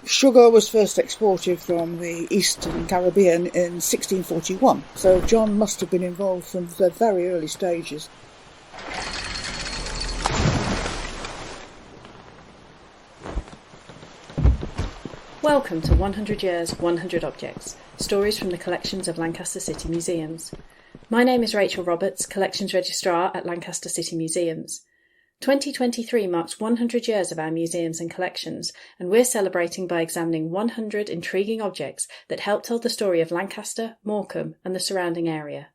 Sugar was first exported from the Eastern Caribbean in 1641, so John must have been involved from the very early stages. Welcome to 100 Years, 100 Objects, stories from the collections of Lancaster City Museums. My name is Rachel Roberts, Collections Registrar at Lancaster City Museums. 2023 marks 100 years of our museums and collections, and we're celebrating by examining 100 intriguing objects that help tell the story of Lancaster, Morecambe and the surrounding area.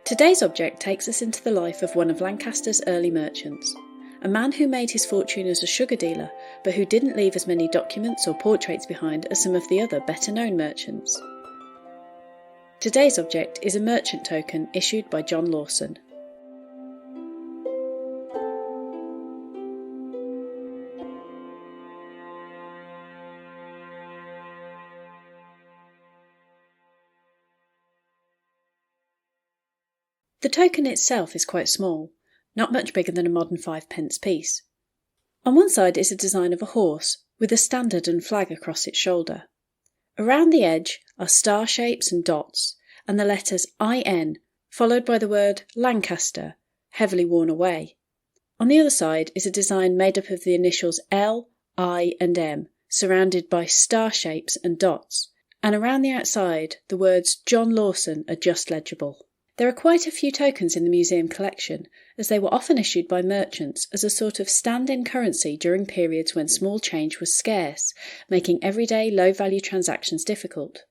Today's object takes us into the life of one of Lancaster's early merchants. A man who made his fortune as a sugar dealer, but who didn't leave as many documents or portraits behind as some of the other better-known merchants. Today's object is a merchant token issued by John Lawson. The token itself is quite small, not much bigger than a modern 5p piece. On one side is a design of a horse, with a standard and flag across its shoulder. Around the edge are star shapes and dots, and the letters IN, followed by the word Lancaster, heavily worn away. On the other side is a design made up of the initials L, I and M, surrounded by star shapes and dots, and around the outside the words John Lawson are just legible. There are quite a few tokens in the museum collection, as they were often issued by merchants as a sort of stand-in currency during periods when small change was scarce, making everyday low-value transactions difficult.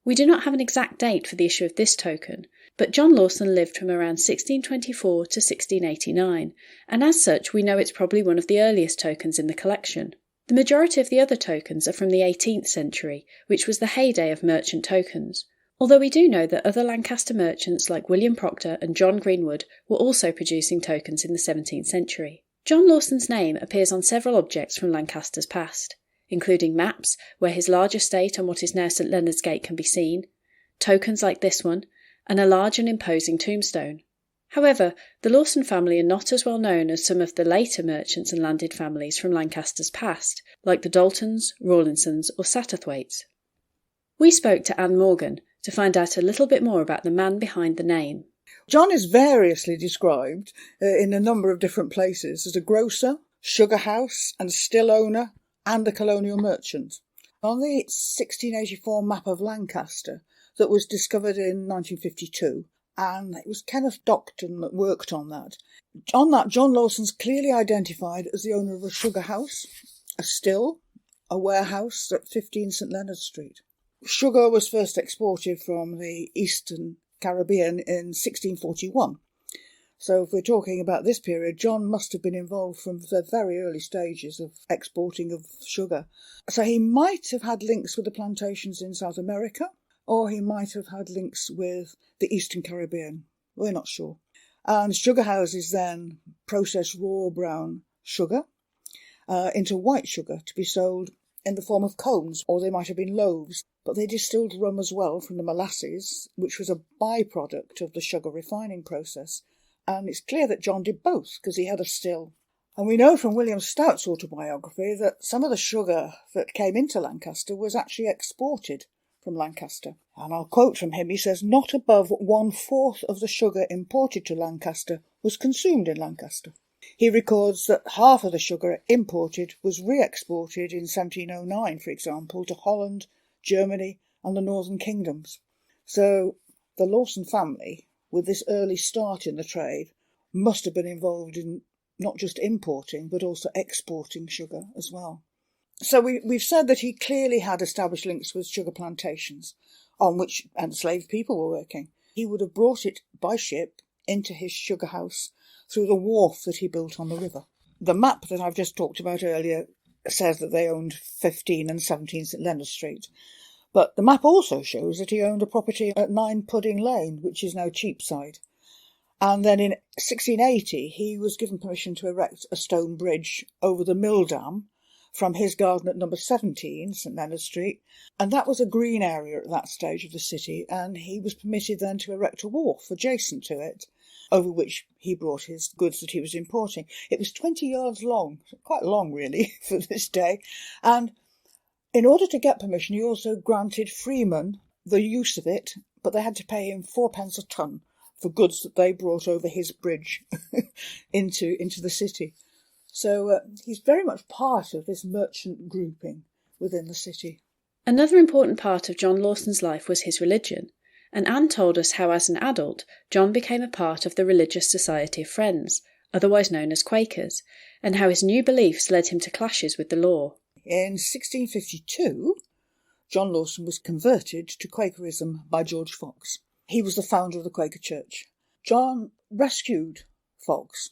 We do not have an exact date for the issue of this token, but John Lawson lived from around 1624 to 1689, and as such we know it's probably one of the earliest tokens in the collection. The majority of the other tokens are from the 18th century, which was the heyday of merchant tokens. Although we do know that other Lancaster merchants like William Proctor and John Greenwood were also producing tokens in the 17th century. John Lawson's name appears on several objects from Lancaster's past, including maps where his large estate on what is now St Leonard's Gate can be seen, tokens like this one, and a large and imposing tombstone. However, the Lawson family are not as well known as some of the later merchants and landed families from Lancaster's past, like the Daltons, Rawlinsons or Satterthwaites. We spoke to Anne Morgan to find out a little bit more about the man behind the name. John is variously described in a number of different places as a grocer, sugar house and still owner and a colonial merchant. On the 1684 map of Lancaster that was discovered in 1952, and it was Kenneth Docton that worked on that. On that, John Lawson's clearly identified as the owner of a sugar house, a still, a warehouse at 15 St Leonard Street. Sugar was first exported from the Eastern Caribbean in 1641. So if we're talking about this period, John must have been involved from the very early stages of exporting of sugar. So he might have had links with the plantations in South America, or he might have had links with the Eastern Caribbean. We're not sure. And sugar houses then process raw brown sugar into white sugar to be sold in the form of cones, or they might have been loaves. But they distilled rum as well from the molasses, which was a byproduct of the sugar refining process. And it's clear that John did both, because he had a still. And we know from William Stout's autobiography that some of the sugar that came into Lancaster was actually exported from Lancaster. And I'll quote from him, he says, "Not above 1/4 of the sugar imported to Lancaster was consumed in Lancaster." He records that half of the sugar imported was re-exported in 1709, for example, to Holland, Germany and the Northern Kingdoms. So the Lawson family, with this early start in the trade, must have been involved in not just importing but also exporting sugar as well. So we've said that he clearly had established links with sugar plantations on which enslaved people were working. He would have brought it by ship into his sugar house through the wharf that he built on the river. The map that I've just talked about earlier says that they owned 15 and 17 St Leonard Street. But the map also shows that he owned a property at 9 Pudding Lane, which is now Cheapside. And then in 1680, he was given permission to erect a stone bridge over the mill dam from his garden at number 17, St Leonard Street. And that was a green area at that stage of the city, and he was permitted then to erect a wharf adjacent to it. over which he brought his goods that he was importing. It was 20 yards long, quite long really for this day, and in order to get permission he also granted freemen the use of it, but they had to pay him 4p a ton for goods that they brought over his bridge into the city. So he's very much part of this merchant grouping within the city. Another important part of John Lawson's life was his religion, and Anne told us how as an adult John became a part of the Religious Society of Friends, otherwise known as Quakers, and how his new beliefs led him to clashes with the law. In 1652, John Lawson was converted to Quakerism by George Fox. He was the founder of the Quaker Church. John rescued Fox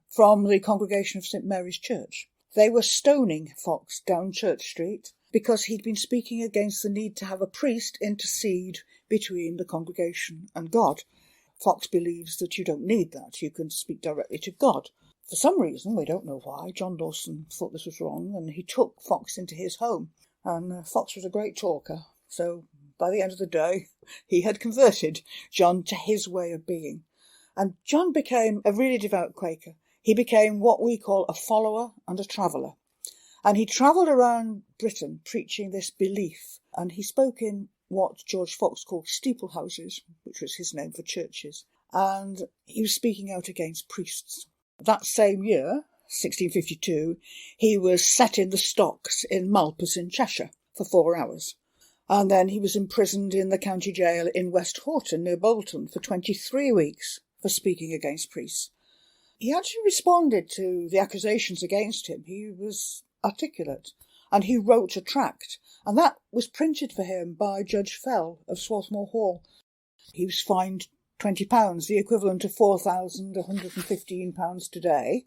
from the congregation of St Mary's Church. They were stoning Fox down Church Street because he'd been speaking against the need to have a priest intercede between the congregation and God. Fox believes that you don't need that, you can speak directly to God. For some reason, we don't know why, John Lawson thought this was wrong, and he took Fox into his home. And Fox was a great talker, so by the end of the day, he had converted John to his way of being. And John became a really devout Quaker. He became what we call a follower and a traveller. And he travelled around Britain preaching this belief, and he spoke in what George Fox called steeple houses, which was his name for churches, and he was speaking out against priests. That same year, 1652, he was set in the stocks in Malpas in Cheshire for 4 hours. And then he was imprisoned in the county jail in West Horton near Bolton for 23 weeks for speaking against priests. He actually responded to the accusations against him. He was articulate, and he wrote a tract, and that was printed for him by Judge Fell of Swarthmore Hall. He was fined £20, the equivalent of £4,115 today,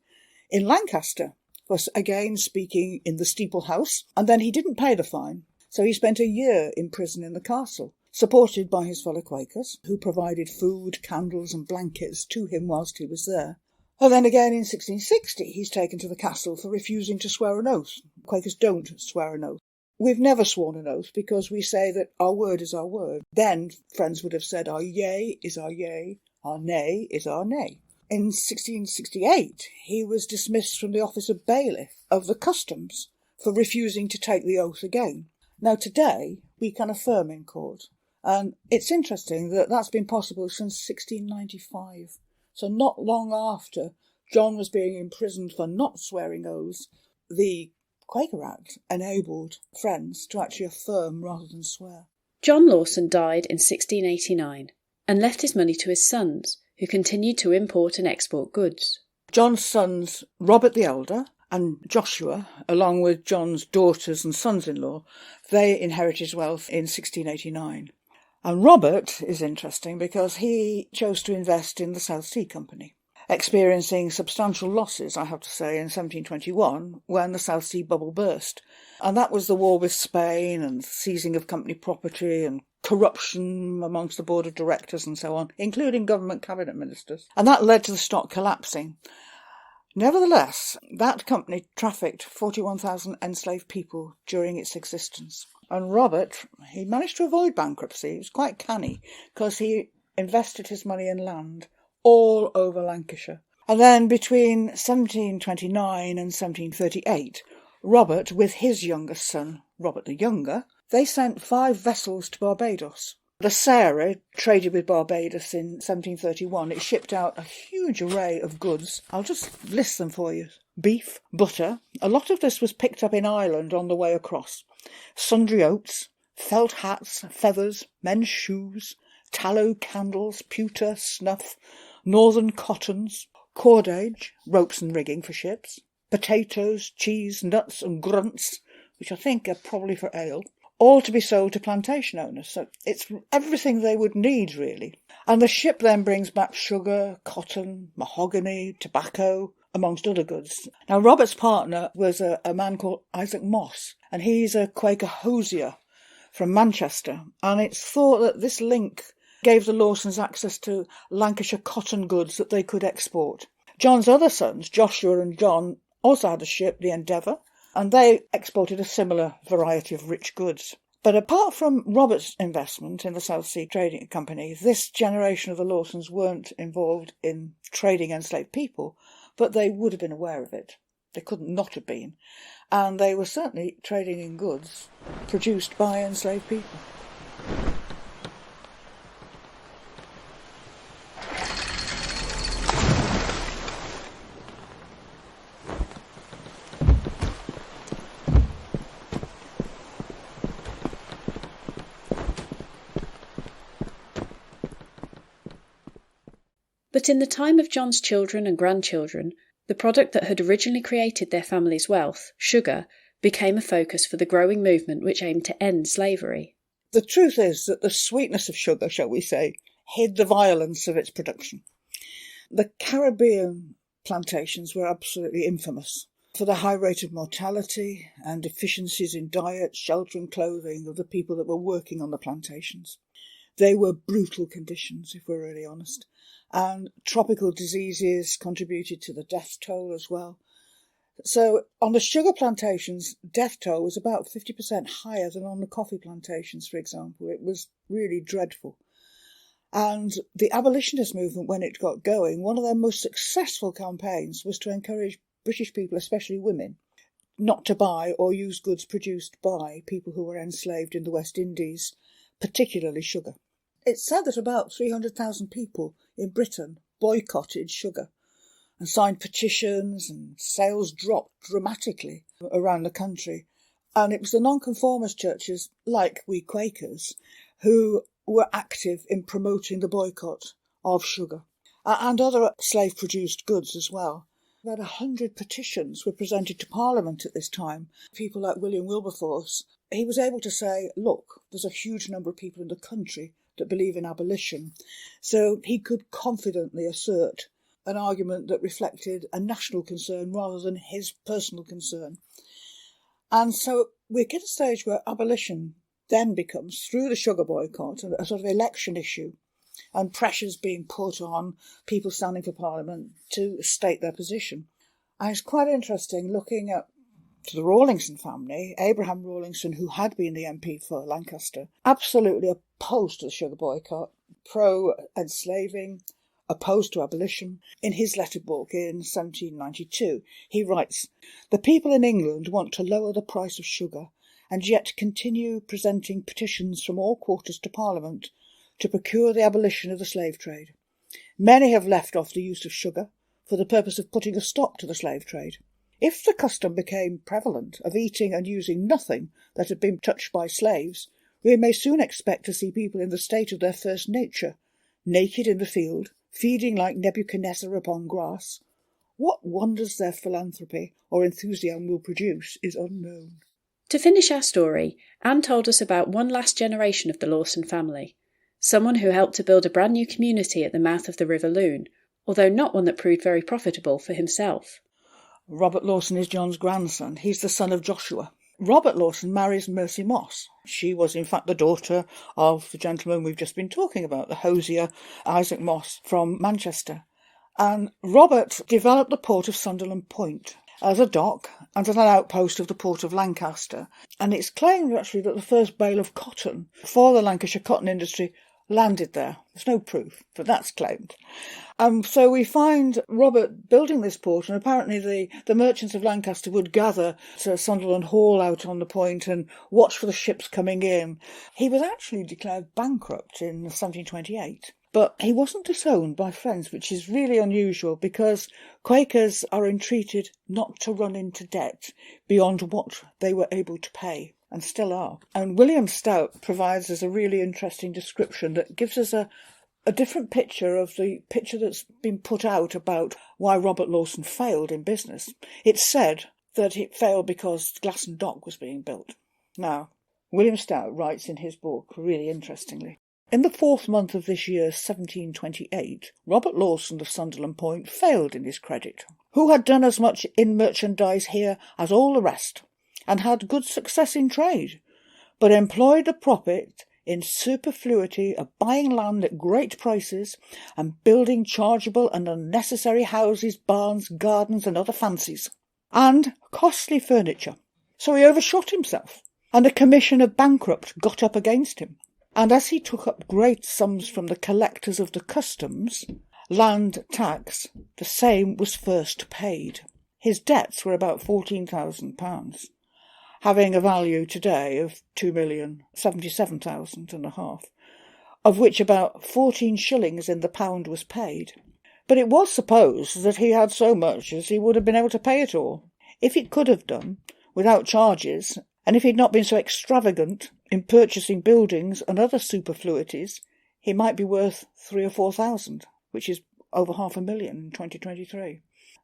in Lancaster, for again speaking in the steeple house, and then he didn't pay the fine. So he spent a year in prison in the castle, supported by his fellow Quakers, who provided food, candles and blankets to him whilst he was there. And then again in 1660 he's taken to the castle for refusing to swear an oath. Quakers don't swear an oath. We've never sworn an oath because we say that our word is our word. Then friends would have said our yea is our yea, our nay is our nay. In 1668 he was dismissed from the office of bailiff of the customs for refusing to take the oath again. Now today we can affirm in court, and it's interesting that that's been possible since 1695. So not long after John was being imprisoned for not swearing oaths, the Quaker Act enabled friends to actually affirm rather than swear. John Lawson died in 1689 and left his money to his sons, who continued to import and export goods. John's sons, Robert the elder and Joshua, along with John's daughters and sons-in-law, they inherited wealth in 1689. And Robert is interesting because he chose to invest in the South Sea Company, experiencing substantial losses, I have to say, in 1721 when the South Sea bubble burst. And that was the war with Spain and seizing of company property and corruption amongst the board of directors and so on, including government cabinet ministers. And that led to the stock collapsing. Nevertheless, that company trafficked 41,000 enslaved people during its existence. And Robert, he managed to avoid bankruptcy. He was quite canny because he invested his money in land all over Lancashire. And then between 1729 and 1738, Robert, with his youngest son, Robert the Younger, they sent 5 vessels to Barbados. The Sarah traded with Barbados in 1731. It shipped out a huge array of goods. I'll just list them for you. Beef, butter. A lot of this was picked up in Ireland on the way across. Sundry oats, felt hats, feathers, men's shoes, tallow candles, pewter, snuff, northern cottons, cordage, ropes and rigging for ships, potatoes, cheese, nuts and grunts, which I think are probably for ale, all to be sold to plantation owners. So it's everything they would need, really. And the ship then brings back sugar, cotton, mahogany, tobacco, amongst other goods. Now, Robert's partner was a man called Isaac Moss, and he's a Quaker hosier from Manchester. And it's thought that this link gave the Lawsons access to Lancashire cotton goods that they could export. John's other sons, Joshua and John, also had a ship, the Endeavour, and they exported a similar variety of rich goods. But apart from Robert's investment in the South Sea Trading Company, this generation of the Lawsons weren't involved in trading enslaved people, but they would have been aware of it. They couldn't not have been. And they were certainly trading in goods produced by enslaved people. But in the time of John's children and grandchildren, the product that had originally created their family's wealth, sugar, became a focus for the growing movement which aimed to end slavery. The truth is that the sweetness of sugar, shall we say, hid the violence of its production. The Caribbean plantations were absolutely infamous for the high rate of mortality and deficiencies in diet, shelter and clothing of the people that were working on the plantations. They were brutal conditions, if we're really honest, and tropical diseases contributed to the death toll as well. So on the sugar plantations, death toll was about 50% higher than on the coffee plantations, for example. It was really dreadful. And the abolitionist movement, when it got going, one of their most successful campaigns was to encourage British people, especially women, not to buy or use goods produced by people who were enslaved in the West Indies, particularly sugar. It's said that about 300,000 people in Britain boycotted sugar and signed petitions, and sales dropped dramatically around the country. And it was the nonconformist churches, like we Quakers, who were active in promoting the boycott of sugar and other slave-produced goods as well. About 100 petitions were presented to Parliament at this time. People like William Wilberforce, he was able to say, look, there's a huge number of people in the country that believe in abolition. So he could confidently assert an argument that reflected a national concern rather than his personal concern. And so we get a stage where abolition then becomes, through the sugar boycott, a sort of election issue, and pressures being put on people standing for Parliament to state their position. And it's quite interesting looking at the Rawlinson family. Abraham Rawlinson, who had been the MP for Lancaster, absolutely opposed to the sugar boycott, pro-enslaving, opposed to abolition. In his letter book in 1792, he writes, "The people in England want to lower the price of sugar, and yet continue presenting petitions from all quarters to Parliament to procure the abolition of the slave trade. Many have left off the use of sugar for the purpose of putting a stop to the slave trade. If the custom became prevalent of eating and using nothing that had been touched by slaves, we may soon expect to see people in the state of their first nature, naked in the field, feeding like Nebuchadnezzar upon grass. What wonders their philanthropy or enthusiasm will produce is unknown." To finish our story, Anne told us about one last generation of the Lawson family, someone who helped to build a brand new community at the mouth of the River Lune, although not one that proved very profitable for himself. Robert Lawson is John's grandson. He's the son of Joshua. Robert Lawson marries Mercy Moss. She was in fact the daughter of the gentleman we've just been talking about, the hosier Isaac Moss from Manchester. And Robert developed the port of Sunderland Point as a dock and as an outpost of the port of Lancaster. And it's claimed actually that the first bale of cotton for the Lancashire cotton industry landed there. There's no proof, but that's claimed. So we find Robert building this port, and apparently the merchants of Lancaster would gather to Sunderland Hall out on the point and watch for the ships coming in. He was actually declared bankrupt in 1728, but he wasn't disowned by friends, which is really unusual because Quakers are entreated not to run into debt beyond what they were able to pay. And still are. And William Stout provides us a really interesting description that gives us a different picture of the picture that's been put out about why Robert Lawson failed in business. It's said that it failed because Glasson Dock was being built. Now, William Stout writes in his book, really interestingly, "In the 4th month of this year, 1728, Robert Lawson of Sunderland Point failed in his credit, who had done as much in merchandise here as all the rest, and had good success in trade, but employed the profit in superfluity of buying land at great prices and building chargeable and unnecessary houses, barns, gardens, and other fancies, and costly furniture. So he overshot himself, and a commission of bankrupt got up against him. And as he took up great sums from the collectors of the customs, land tax, the same was first paid. His debts were about £14,000, having a value today of £2,077,500, of which about 14 shillings in the pound was paid. But it was supposed that he had so much as he would have been able to pay it all, if he could have done, without charges, and if he had not been so extravagant in purchasing buildings and other superfluities. He might be worth 3,000 or 4,000, which is over £500,000 in 2023.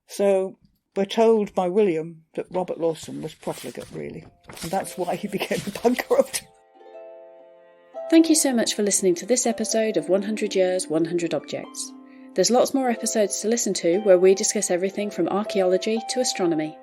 So we're told by William that Robert Lawson was profligate, really, and that's why he became bankrupt. Thank you so much for listening to this episode of 100 Years, 100 Objects. There's lots more episodes to listen to where we discuss everything from archaeology to astronomy.